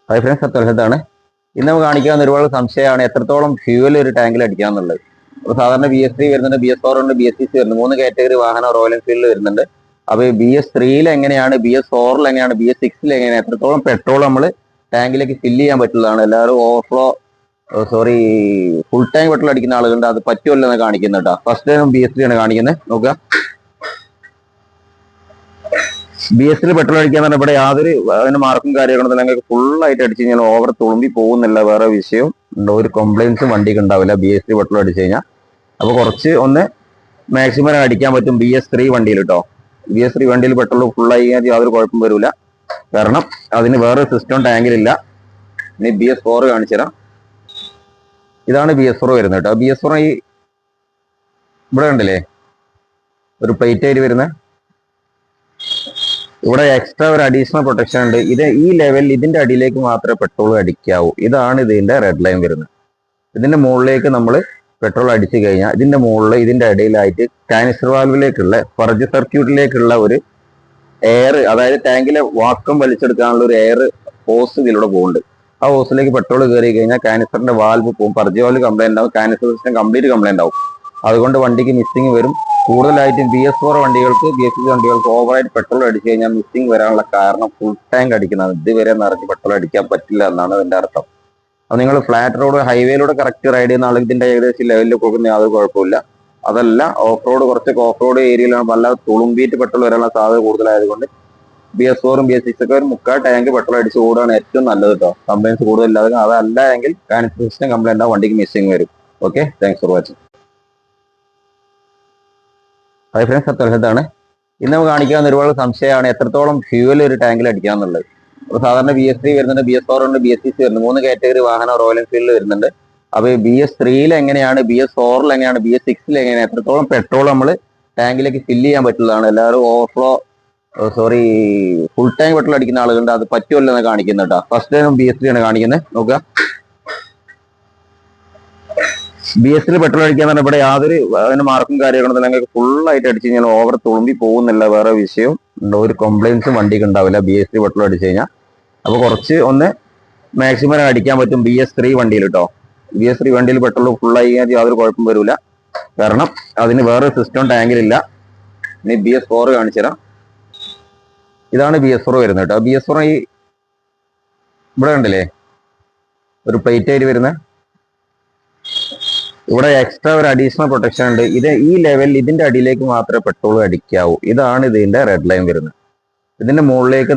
Hi friends, അത്യാവശ്യത്താണ് ഇന്ന് നമുക്ക് കാണിക്കാവുന്ന ഒരുപാട് സംശയമാണ് എത്രത്തോളം ഫ്യൂവൽ ഒരു ടാങ്കിൽ അടിക്കാന്നുള്ളത്. അപ്പോൾ സാധാരണ BS3 വരുന്നുണ്ട്, BS4 ഉണ്ട്, BS6 വരുന്നുണ്ട്. 3 കാറ്റഗറി വാഹനം റോയൽ എൻഫീൽഡിൽ വരുന്നുണ്ട്. അപ്പോൾ BS3 എങ്ങനെയാണ്, BS4 എങ്ങനെയാണ്, BS6 എങ്ങനെയാണ്, എത്രത്തോളം പെട്രോൾ നമ്മൾ ടാങ്കിലേക്ക് ഫില്ല് ചെയ്യാൻ പറ്റുന്നതാണ്. എല്ലാവരും ഓവർഫ്ലോ ഫുൾ ടാങ്ക് പെട്രോൾ അടിക്കുന്ന ആളുകളുണ്ട്, അത് പറ്റുമല്ലോ എന്ന് കാണിക്കുന്നത് കേട്ടോ. ഫസ്റ്റ് ടൈം BS3 ആണ് കാണിക്കുന്നത്. നോക്കുക, BS3 പെട്രോൾ അടിക്കാൻ പറഞ്ഞാൽ ഇവിടെ യാതൊരു അതിന് മാർക്കും കാര്യങ്ങളൊന്നും ഞങ്ങൾക്ക് ഫുള്ളായിട്ട് അടിച്ചു കഴിഞ്ഞാൽ ഓവർ തുളുമ്പി പോകുന്നില്ല. വേറെ വിഷയം ഉണ്ടോ, ഒരു കംപ്ലൈൻസും വണ്ടിക്ക് ഉണ്ടാവില്ല BS3 പെട്രോൾ അടിച്ചു കഴിഞ്ഞാൽ. അപ്പോൾ കുറച്ച് ഒന്ന് മാക്സിമം അടിക്കാൻ പറ്റും BS3 വണ്ടിയിൽ കേട്ടോ. BS3 വണ്ടിയിൽ പെട്രോൾ ഫുള്ളായി കഴിഞ്ഞാൽ യാതൊരു കുഴപ്പം വരില്ല, കാരണം അതിന് വേറെ സിസ്റ്റം ടാങ്കിലില്ല. ഇനി BS4 കാണിച്ചു തരാം. ഇതാണ് BS4 വരുന്നത് കേട്ടോ. BS4 ഈ ഇവിടെ ഉണ്ടല്ലേ ഒരു പ്ലേറ്റ് ആയിട്ട് വരുന്നത്, ഇവിടെ എക്സ്ട്രാ ഒരു അഡീഷണൽ പ്രൊട്ടക്ഷൻ ഉണ്ട്. ഇത് ഈ ലെവലിൽ ഇതിന്റെ അടിയിലേക്ക് മാത്രമേ പെട്രോൾ അടിക്കാവൂ. ഇതാണ് ഇതിന്റെ റെഡ് ലൈൻ വരുന്നത്. ഇതിന്റെ മുകളിലേക്ക് നമ്മൾ പെട്രോൾ അടിച്ചു കഴിഞ്ഞാൽ ഇതിന്റെ മുകളിൽ ഇതിന്റെ ഇടയിലായിട്ട് കാനിസ്റ്റർ വാൽവിലേക്കുള്ള ഫർജ് സർക്യൂട്ടിലേക്കുള്ള ഒരു എയർ, അതായത് ടാങ്കിലെ വാക്കം വലിച്ചെടുക്കാനുള്ള ഒരു എയർ ഹോസ് ഇതിലൂടെ പോകുന്നുണ്ട്. ആ ഹോസിലേക്ക് പെട്രോൾ കയറി കഴിഞ്ഞാൽ കാനിസ്റ്ററിന്റെ വാൽവ് പോകും, ഫർജ് വാൽവ് കംപ്ലൈന്റ് ആവും, കാനിസ്റ്റർ സിസ്റ്റം കംപ്ലീറ്റ് കംപ്ലൈന്റ് ആവും. അതുകൊണ്ട് വണ്ടിക്ക് മിസ്സിങ് വരും. കൂടുതലായിട്ടും BS4 വണ്ടികൾക്ക്, BS6 വണ്ടികൾക്ക് ഓവറായിട്ട് പെട്രോൾ അടിച്ചു കഴിഞ്ഞാൽ മിസ്സിങ് വരാനുള്ള കാരണം ഫുൾ ടാങ്ക് അടിക്കുന്നതാണ്. ഇതുവരെ നിറഞ്ഞ് പെട്രോൾ അടിക്കാൻ പറ്റില്ല എന്നാണ് അതിന്റെ അർത്ഥം. അപ്പോൾ നിങ്ങൾ ഫ്ലാറ്റ് റോഡ്, ഹൈവേയിലൂടെ കറക്റ്റ് റൈഡ് ചെയ്യുന്ന ആൾ ഇതിന്റെ ഏകദേശം ലെവലിൽ പോകുന്ന യാതൊരു കുഴപ്പമില്ല. അതല്ല ഓഫ് റോഡ്, കുറച്ചൊക്കെ ഓഫ് റോഡ് ഏരിയയിലാണ് വല്ലാതെ തുളുമ്പിയിട്ട് പെട്രോൾ വരാനുള്ള സാധ്യത കൂടുതലായതുകൊണ്ട് BS4ഉം BS6 ഒക്കെ ഒരു 3/4 ടാങ്ക് പെട്രോൾ അടിച്ച് ഓടാണ് ഏറ്റവും നല്ലത് കേട്ടോ. കംപ്ലൈൻസ് കൂടുതലില്ലാതെ. അതല്ല എങ്കിൽ കാനിസ്റ്റർ സിസ്റ്റം കംപ്ലൈന്റ് ആവും, വണ്ടിക്ക് മിസ്സിങ് വരും. Okay, thanks for watching. Hi friends, അത്യാവശ്യത്താണ് ഇന്ന് നമുക്ക് കാണിക്കാവുന്ന ഒരുപാട് സംശയമാണ് എത്രത്തോളം ഫ്യൂവൽ ഒരു ടാങ്കിൽ അടിക്കാന്നുള്ളത്. അപ്പോൾ സാധാരണ BS3 വരുന്നുണ്ട്, BS4 ഉണ്ട്, BS6 വരുന്നുണ്ട്. 3 കാറ്റഗറി വാഹനം റോയൽ എൻഫീൽഡിൽ വരുന്നുണ്ട്. അപ്പോൾ BS3 എങ്ങനെയാണ്, BS4 എങ്ങനെയാണ്, BS6 എങ്ങനെയാണ്, എത്രത്തോളം പെട്രോൾ നമ്മൾ ടാങ്കിലേക്ക് ഫില്ല് ചെയ്യാൻ പറ്റുന്നതാണ്. എല്ലാവരും ഫുൾ ടാങ്ക് പെട്രോൾ അടിക്കുന്ന ആളുകളുണ്ട്, അത് പറ്റുമല്ലോ എന്ന് കാണിക്കുന്നത് കേട്ടോ. ഫസ്റ്റ് ടൈം BS3 ആണ് കാണിക്കുന്നത്. നോക്കുക, BS3 പെട്രോൾ അടിക്കാൻ പറഞ്ഞാൽ ഇവിടെ യാതൊരു അതിന് മാർക്കും കാര്യങ്ങളൊന്നും ഞങ്ങൾക്ക് ഫുള്ളായിട്ട് അടിച്ചു കഴിഞ്ഞാൽ ഓവർ തുളുമ്പി പോകുന്നില്ല. വേറെ വിഷയം ഉണ്ടോ, ഒരു കംപ്ലൈൻസും വണ്ടിക്ക് ഉണ്ടാവില്ല BS3 പെട്രോൾ അടിച്ചു കഴിഞ്ഞാൽ. അപ്പോൾ കുറച്ച് ഒന്ന് മാക്സിമം അടിക്കാൻ പറ്റും BS3 വണ്ടിയിൽ കേട്ടോ. BS3 വണ്ടിയിൽ പെട്രോൾ ഫുള്ളായി കഴിഞ്ഞാൽ യാതൊരു കുഴപ്പം വരില്ല, കാരണം അതിന് വേറെ സിസ്റ്റം ടാങ്കിലില്ല. ഇനി BS4 കാണിച്ചു തരാം. ഇതാണ് BS4 വരുന്നത് കേട്ടോ. BS4 ഈ ഇവിടെ ഉണ്ടല്ലേ ഒരു പ്ലേറ്റ് ആയിട്ട് വരുന്നത്, ഇവിടെ എക്സ്ട്രാ ഒരു അഡീഷണൽ പ്രൊട്ടക്ഷൻ ഉണ്ട്. ഇത് ഈ ലെവലിൽ ഇതിന്റെ അടിയിലേക്ക് മാത്രമേ പെട്രോൾ അടിക്കാവൂ. ഇതാണ് ഇതിന്റെ റെഡ് ലൈൻ വരുന്നത്. ഇതിന്റെ മുകളിലേക്ക്